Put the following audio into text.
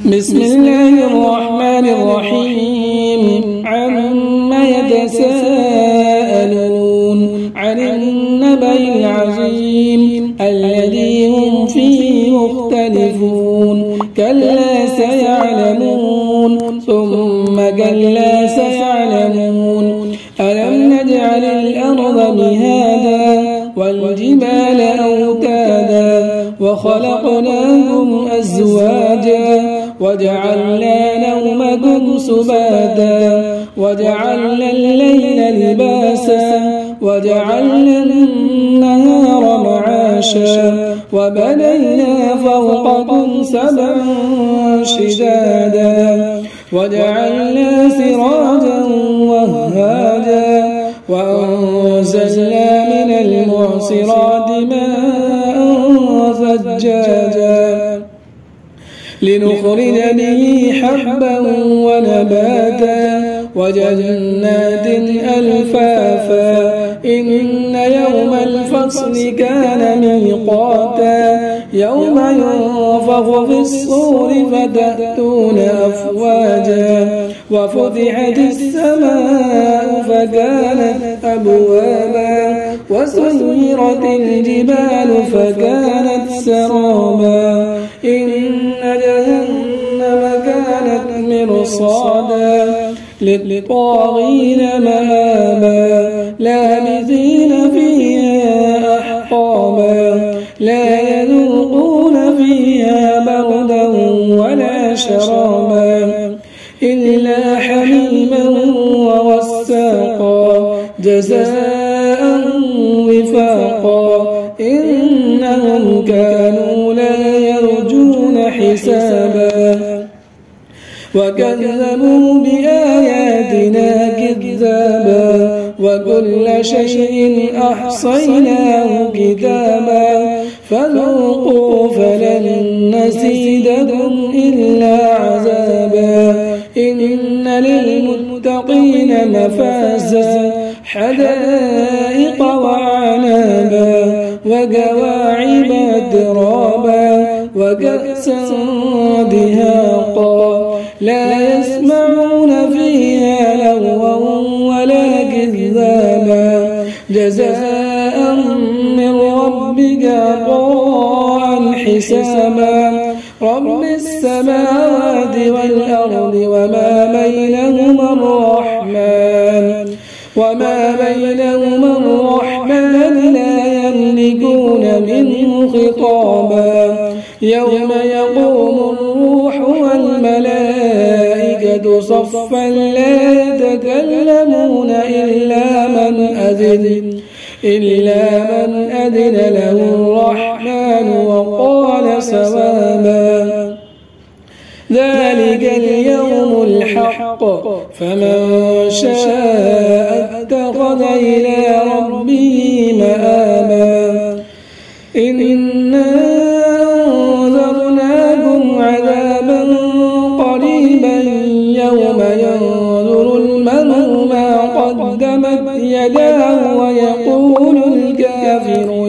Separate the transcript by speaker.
Speaker 1: بسم الله الرحمن الرحيم عما يتساءلون عن النبأ العظيم الذي هم فيه مختلفون كلا سيعلمون ثم كلا سيعلمون ألم نجعل الأرض مهادا والجبال أوتادا وخلقناكم أزواجا وجعلنا نومكم سباتا وجعلنا الليل لباسا وجعلنا النهار معاشا وبنينا فوقكم سبعا شدادا وجعلنا سراجا وهاجا وأنزلنا من المعصرات ماء ثجاجا لنخرج به حبا ونباتا وجنات ألفافا إن يوم الفصل كان ميقاتا يوم ينفخ في الصور فتأتون أفواجا وفتحت السماء فكانت أبوابا وسيرت الجبال فكانت سرابا إن جهنم كانت مرصادا للطاغين مآبا لابثين فيها أحقابا لا يذوقون فيها بردا ولا شرابا إلا حميما وغساقا جزاء وفاقا إنهم كانوا لا يرجون حسابا وكذبوا بآياتنا كذابا وكل شيء أحصيناه كتابا فذوقوا فلن نزيدكم إلا عذابا إن للمتقين مفازا حدائق وعنابا وكواعب أترابا وكأسا دهاقا لا يسمعون فيها لغوا ولا كذابا جزاء من ربك عطاء حسابا رب السماوات والأرض وما بينهما الرحمن لا يملكون منه خطابا يوم يقوم الروح والملائكة صفا لا يتكلمون إلا من أذن له الرحمن وقال صوابا ذلك اليوم الحق فمن شاء اتخذ إلى ربه مآبا إنا أنذرناكم عذابا قريبا يوم ينظر المرء ما قدمت يداه ويقول الكافر